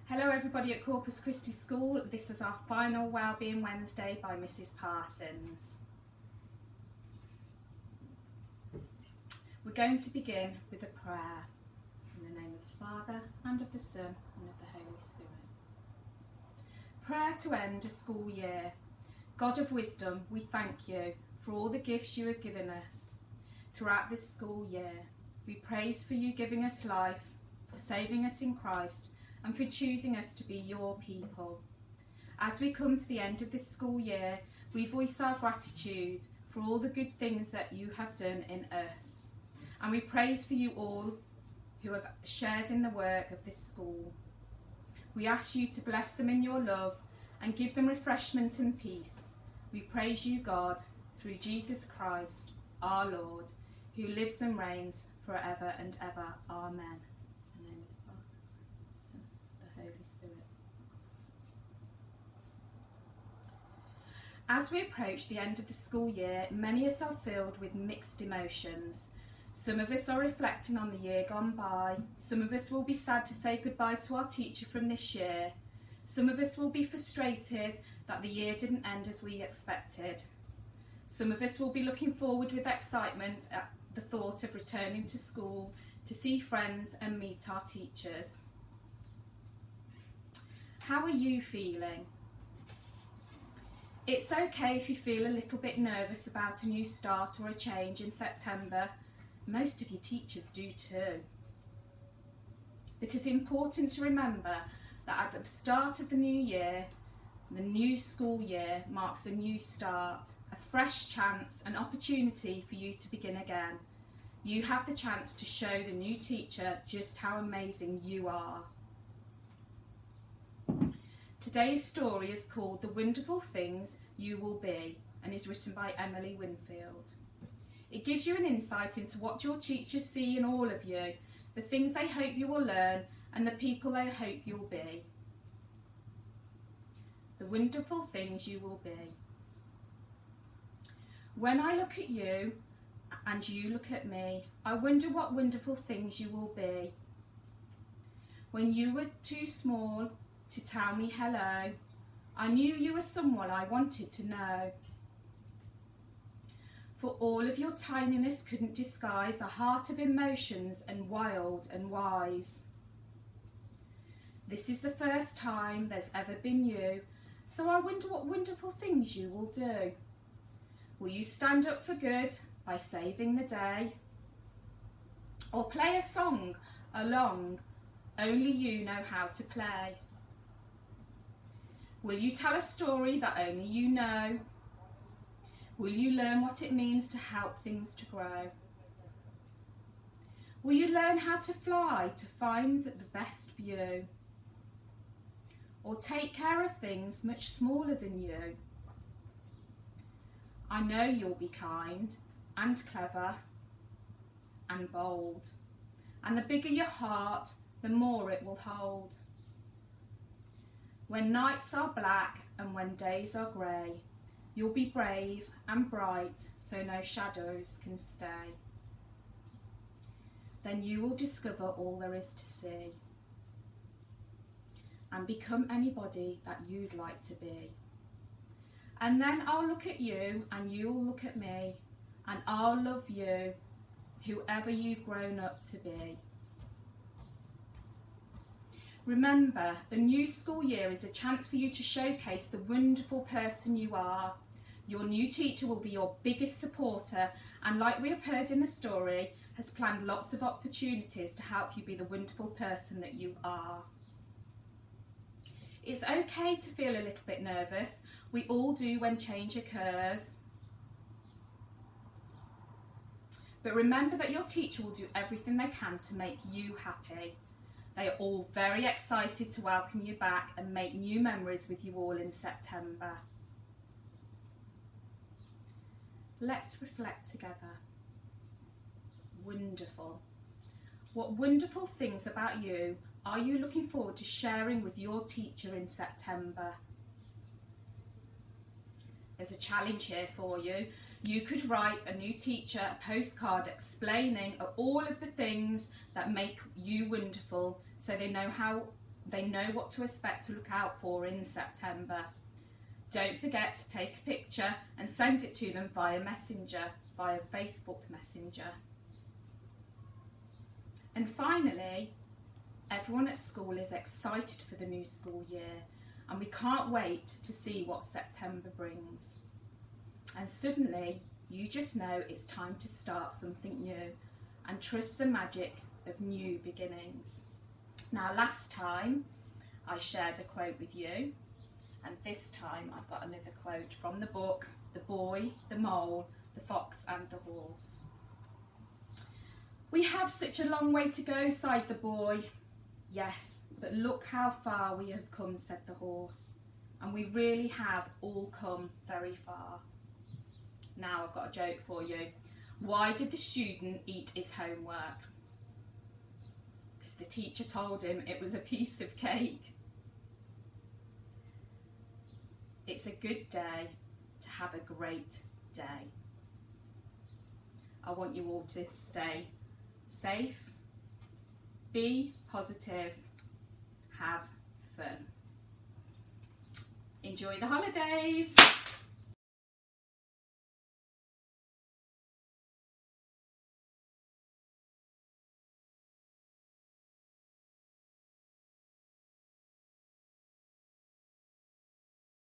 Hello everybody at Corpus Christi School. This is our final Wellbeing Wednesday by Mrs Parsons. We're going to begin with a prayer. In the name of the Father, and of the Son, and of the Holy Spirit. Prayer to end a school year. God of wisdom, we thank you for all the gifts you have given us throughout this school year. We praise for you giving us life, for saving us in Christ, and for choosing us to be your people. As we come to the end of this school year, we voice our gratitude for all the good things that you have done in us. And we praise for you all who have shared in the work of this school. We ask you to bless them in your love and give them refreshment and peace. We praise you, God, through Jesus Christ, our Lord, who lives and reigns forever and ever. Amen. In the name of the Father, the Son, the Holy Spirit. As we approach the end of the school year, many of us are filled with mixed emotions. Some of us are reflecting on the year gone by. Some of us will be sad to say goodbye to our teacher from this year. Some of us will be frustrated that the year didn't end as we expected. Some of us will be looking forward with excitement at the thought of returning to school to see friends and meet our teachers. How are you feeling? It's okay if you feel a little bit nervous about a new start or a change in September. Most of your teachers do too. It is important to remember that at the start of the new year, the new school year marks a new start, a fresh chance, an opportunity for you to begin again. You have the chance to show the new teacher just how amazing you are. Today's story is called The Wonderful Things You Will Be and is written by Emily Winfield. It gives you an insight into what your teachers see in all of you, the things they hope you will learn, and the people they hope you'll be. The wonderful things you will be. When I look at you and you look at me, I wonder what wonderful things you will be. When you were too small to tell me hello, I knew you were someone I wanted to know. For all of your tininess couldn't disguise a heart of emotions and wild and wise. This is the first time there's ever been you, so I wonder what wonderful things you will do. Will you stand up for good by saving the day? Or play a song along only you know how to play? Will you tell a story that only you know? Will you learn what it means to help things to grow? Will you learn how to fly to find the best view? Or take care of things much smaller than you? I know you'll be kind and clever and bold, and the bigger your heart, the more it will hold. When nights are black and when days are grey, you'll be brave and bright so no shadows can stay. Then you will discover all there is to see and become anybody that you'd like to be. And then I'll look at you and you'll look at me, and I'll love you, whoever you've grown up to be. Remember, the new school year is a chance for you to showcase the wonderful person you are. Your new teacher will be your biggest supporter, and like we have heard in the story, has planned lots of opportunities to help you be the wonderful person that you are. It's okay to feel a little bit nervous. We all do when change occurs. But remember that your teacher will do everything they can to make you happy. They are all very excited to welcome you back and make new memories with you all in September. Let's reflect together. Wonderful. What wonderful things about you are you looking forward to sharing with your teacher in September? There's a challenge here for you. You could write a new teacher a postcard explaining all of the things that make you wonderful, so they know how They know what to expect to look out for in September. Don't forget to take a picture and send it to them via Facebook Messenger. And finally, everyone at school is excited for the new school year, and we can't wait to see what September brings. And suddenly, you just know it's time to start something new and trust the magic of new beginnings. Now, last time I shared a quote with you, and this time I've got another quote from the book, The Boy, the Mole, the Fox and the Horse. We have such a long way to go, sighed the boy. Yes, but look how far we have come, said the horse. And we really have all come very far. Now I've got a joke for you. Why did the student eat his homework? Because the teacher told him it was a piece of cake. It's a good day to have a great day. I want you all to stay safe, be positive, have fun. Enjoy the holidays.